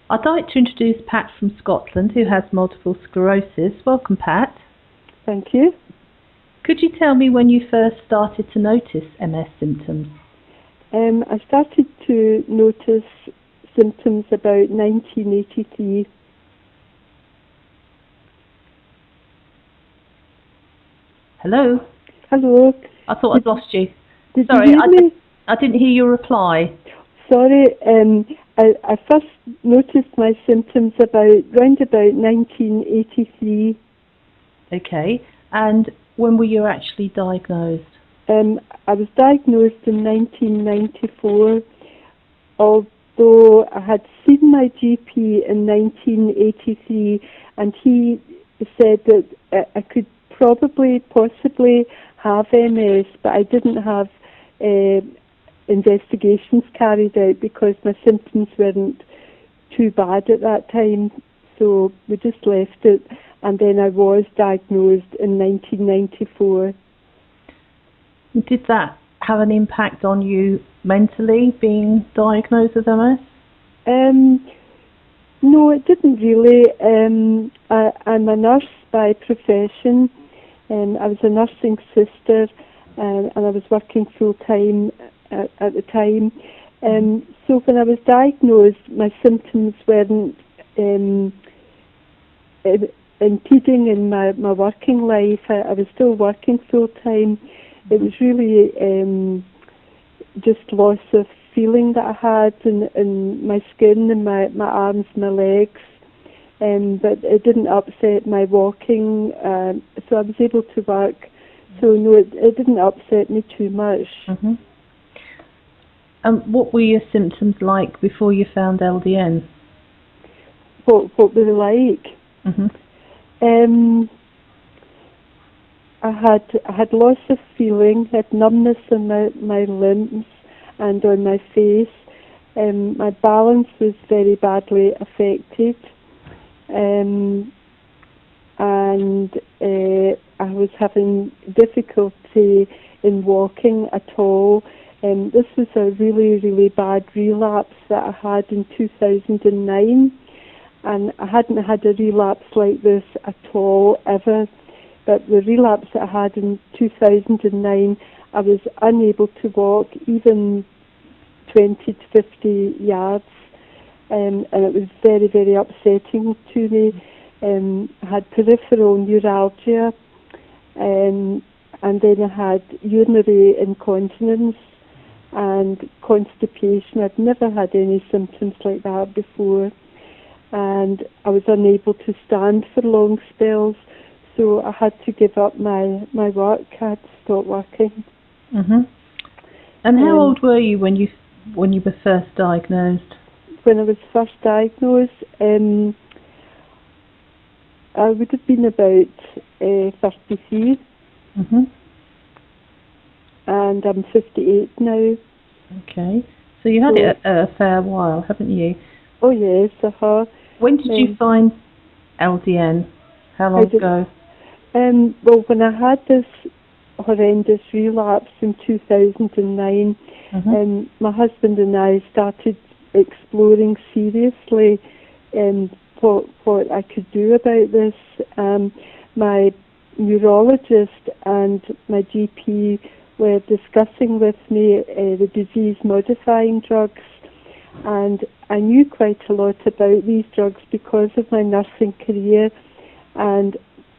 I'd like to introduce Pat from Scotland, who has multiple sclerosis. Welcome, Pat. Thank you. Could you tell me when you first started to notice MS symptoms? I started to notice symptoms about 1983. Hello? Hello. I thought I'd lost you. Did Sorry, you hear me? I didn't hear your reply. Sorry, I first noticed my symptoms round about 1983. Okay. And when were you actually diagnosed? I was diagnosed in 1994, although I had seen my GP in 1983, and he said that I could possibly have MS, but I didn't have investigations carried out because my symptoms weren't too bad at that time, so we just left it, and then I was diagnosed in 1994. Did that have an impact on you mentally, being diagnosed with MS? No, it didn't really. I'm a nurse by profession. I was a nursing sister, and I was working full-time at the time. So when I was diagnosed, my symptoms weren't impeding in my working life. I was still working full-time. It was really just loss of feeling that I had in my skin and my arms, my legs. But it didn't upset my walking, so I was able to work. So no, it didn't upset me too much. Mm-hmm. What were your symptoms like before you found LDN? What were they like? Mm-hmm. I had loss of feeling, had numbness in my limbs and on my face. My balance was very badly affected, and I was having difficulty in walking at all. This was a really, really bad relapse that I had in 2009, and I hadn't had a relapse like this at all ever. But the relapse that I had in 2009, I was unable to walk even 20 to 50 yards, and it was very, very upsetting to me. I had peripheral neuralgia, and then I had urinary incontinence and constipation. I'd never had any symptoms like that before, and I was unable to stand for long spells. So I had to give up my work. I had to stop working. Mm-hmm. And how old were you when you were first diagnosed? When I was first diagnosed, I would have been about 33. Mm-hmm. And I'm 58 now. Okay. So you had it a fair while, haven't you? Oh yes, When did you find LDN? How long ago? Well, when I had this horrendous relapse in 2009, my husband and I started exploring seriously what I could do about this. My neurologist and my GP were discussing with me the disease-modifying drugs, and I knew quite a lot about these drugs because of my nursing career, and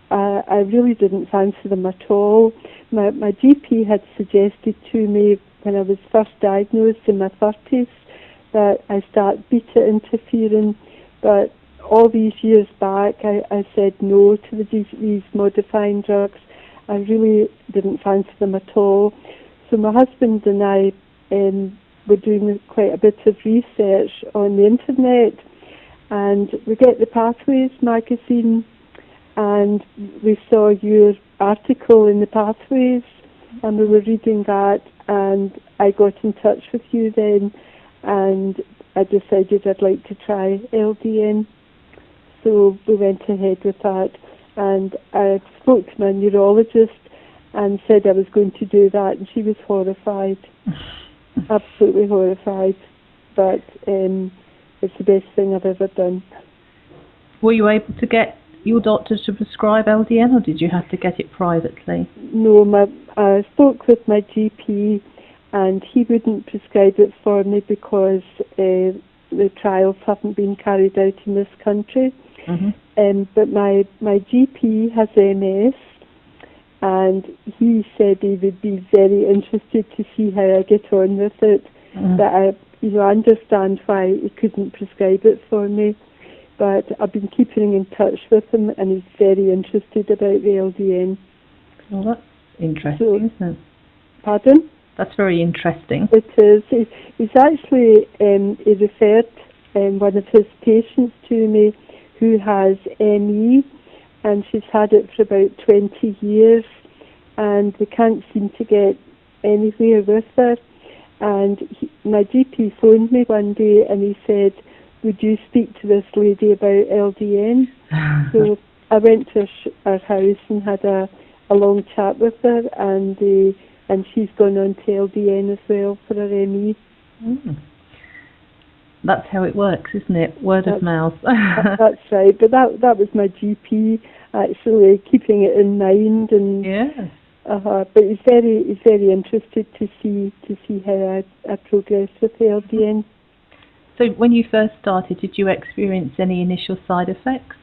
I really didn't fancy them at all. My GP had suggested to me when I was first diagnosed in my 30s that I start beta interferon, but all these years back I said no to the disease-modifying drugs. I really didn't fancy them at all. So my husband and I were doing quite a bit of research on the internet, and we get the Pathways magazine, and we saw your article in the Pathways, and we were reading that, and I got in touch with you then, and I decided I'd like to try LDN. So we went ahead with that, and I spoke to my neurologist and said I was going to do that, and she was horrified, absolutely horrified. But it's the best thing I've ever done. Were you able to get your doctor to prescribe LDN, or did you have to get it privately? No, I spoke with my GP, and he wouldn't prescribe it for me because the trials haven't been carried out in this country. But my GP has MS, and he said he would be very interested to see how I get on with it. But I understand why he couldn't prescribe it for me. But I've been keeping in touch with him, and he's very interested about the LDN. Well, that's interesting, isn't it? Pardon? That's very interesting. It is. He's actually he referred one of his patients to me who has ME, and she's had it for about 20 years, and they can't seem to get anywhere with her. And my GP phoned me one day, and he said, "Would you speak to this lady about LDN?" So I went to her house and had a long chat with her, and she's gone on to LDN as well for her ME. That's how it works, isn't it? Word of mouth. That's right. But that was my GP actually keeping it in mind, and yes. But he's very interested to see how I progress with the LDN. So when you first started, did you experience any initial side effects?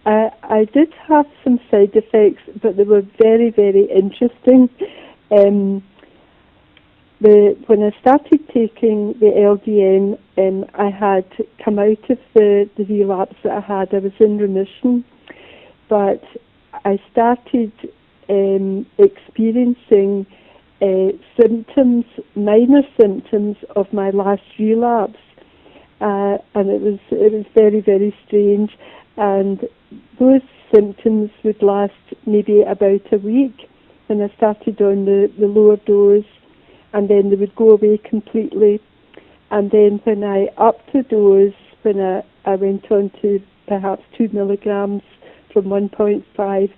I did have some side effects, but they were very, very interesting. When I started taking the LDN, I had come out of the relapse that I had. I was in remission, but I started experiencing symptoms, minor symptoms of my last relapse, and it was very, very strange. And those symptoms would last maybe about a week when I started on the lower dose, and then they would go away completely. And then when I upped the dose, when I went on to perhaps 2 milligrams from 1.5,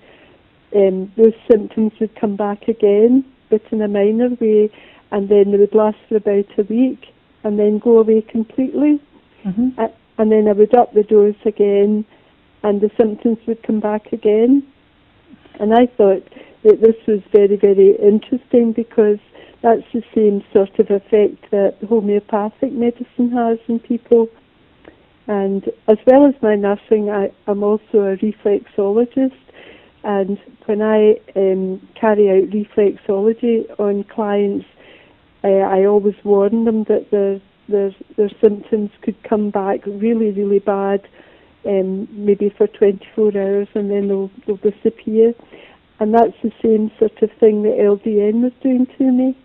those symptoms would come back again, but in a minor way, and then they would last for about a week and then go away completely. And then I would up the dose again, and the symptoms would come back again. And I thought that this was very, very interesting, because that's the same sort of effect that homeopathic medicine has in people. And as well as my nursing, I'm also a reflexologist. And when I carry out reflexology on clients, I always warn them that their symptoms could come back really, really bad, maybe for 24 hours, and then they'll disappear. And that's the same sort of thing that LDN was doing to me.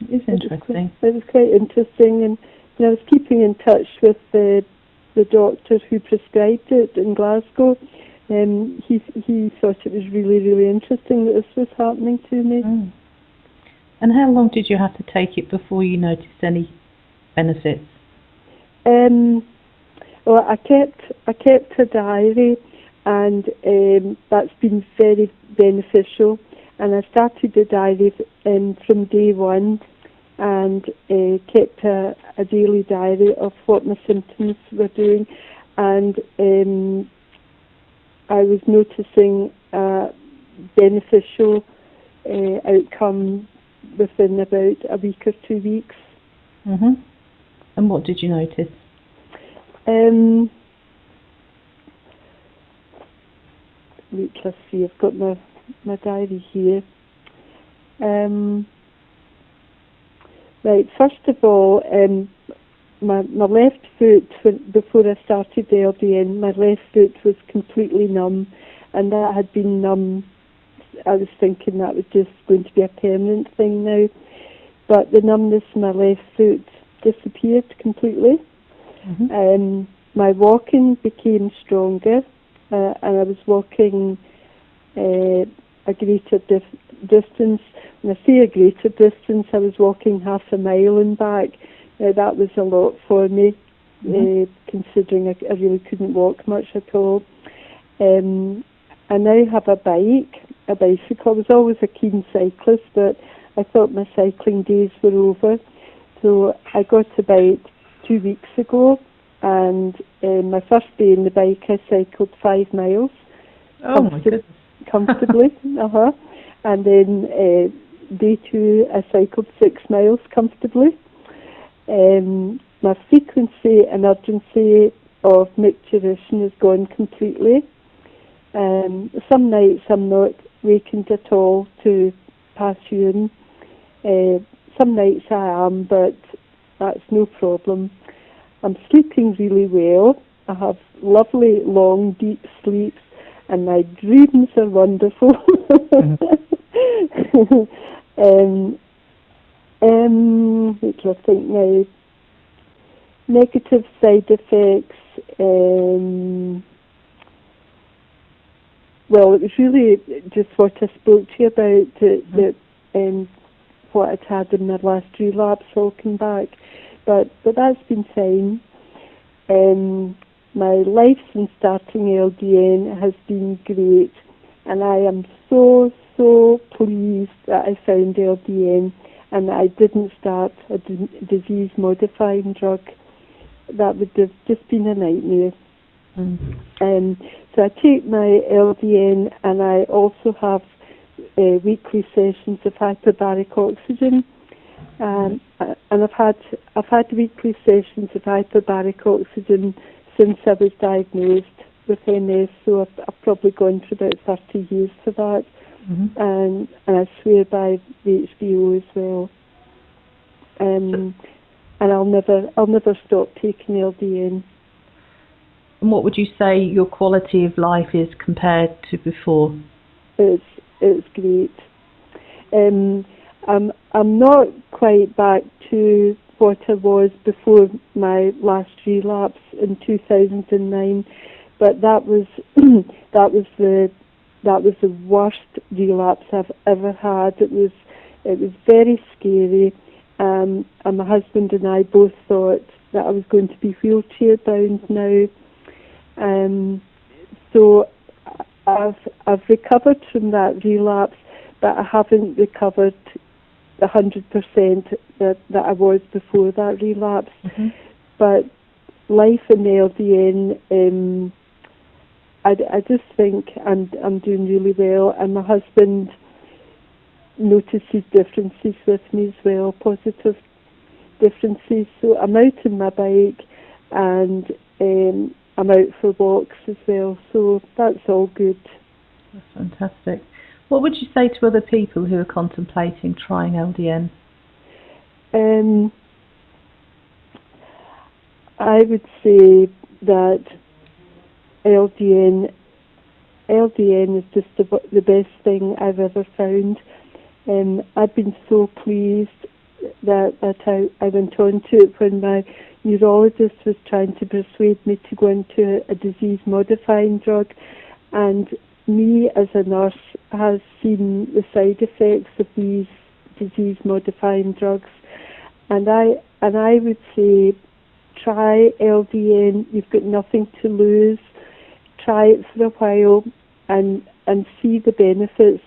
It's interesting. It was quite interesting, and I was keeping in touch with the doctor who prescribed it in Glasgow. He thought it was really, really interesting that this was happening to me. And how long did you have to take it before you noticed any benefits? Well, I kept a diary, and that's been very beneficial. And I started the diary from day one, and kept a daily diary of what my symptoms were doing. And I was noticing a beneficial outcome within about a week or 2 weeks. And what did you notice? Let's see, I've got my diary here. Right, first of all, my left foot, before I started the LDN, my left foot was completely numb, and that had been numb. I was thinking that was just going to be a permanent thing now, but the numbness in my left foot disappeared completely. My walking became stronger, and I was walking a greater distance. When I say a greater distance, I was walking half a mile and back. That was a lot for me, considering I really couldn't walk much at all. I now have a bicycle. I was always a keen cyclist, but I thought my cycling days were over. So I got about 2 weeks ago, and my first day on the bike I cycled 5 miles. Oh my goodness. Comfortably. And then day 2 I cycled 6 miles comfortably. My frequency and urgency of micturition has gone completely. Some nights I'm not wakened at all to pass urine. Some nights I am, but that's no problem. I'm sleeping really well. I have lovely, long, deep sleeps, and my dreams are wonderful. What do I think now? Negative side effects. Well, it was really just what I spoke to you about, what I'd had in my last relapse all came back. But that's been fine. My life since starting LDN has been great, and I am so pleased that I found LDN and that I didn't start a disease-modifying drug. That would have just been a nightmare. So I take my LDN, and I also have weekly sessions of hyperbaric oxygen. And I've had weekly sessions of hyperbaric oxygen since I was diagnosed with MS. So I've probably gone for about 30 years for that. And I swear by the HBO as well. And I'll never stop taking LDN. And what would you say your quality of life is compared to before? It's great. I'm not quite back to what I was before my last relapse in 2009, but that was the worst relapse I've ever had. It was very scary. And my husband and I both thought that I was going to be wheelchair bound now. So I've recovered from that relapse, but I haven't recovered 100% that I was before that relapse. But life in LDN, I just think I'm doing really well, and my husband notices differences with me as well, positive differences. So I'm out on my bike, and I'm out for walks as well, so that's all good. That's fantastic. What would you say to other people who are contemplating trying LDN? I would say that LDN is just the best thing I've ever found. I've been so pleased that I went on to it when my neurologist was trying to persuade me to go into a disease-modifying drug, and me as a nurse has seen the side effects of these disease-modifying drugs, and I would say try LDN. You've got nothing to lose. Try it for a while and see the benefits.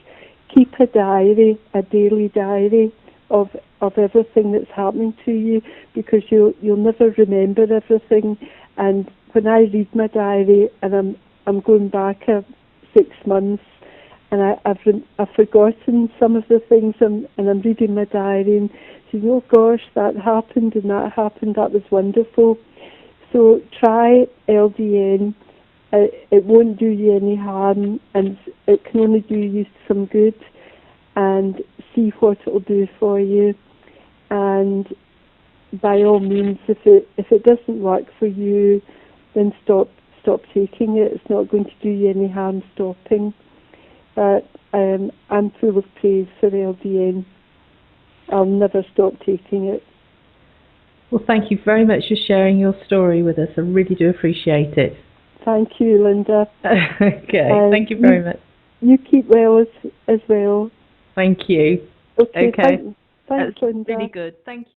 Keep a diary, a daily diary of everything that's happening to you, because you'll never remember everything. And when I read my diary and I'm going back 6 months, and I've forgotten some of the things, and I'm reading my diary and saying, oh gosh, that happened and that happened, that was wonderful. So try LDN. It won't do you any harm, and it can only do you some good, and see what it'll do for you. And by all means, if it doesn't work for you, then stop taking it. It's not going to do you any harm stopping. But I'm full of praise for LDN. I'll never stop taking it. Well, thank you very much for sharing your story with us. I really do appreciate it. Thank you, Linda. Okay, thank you very much. You keep well as well. Thank you. Okay. That's Thanks, Linda. really good. Thank you.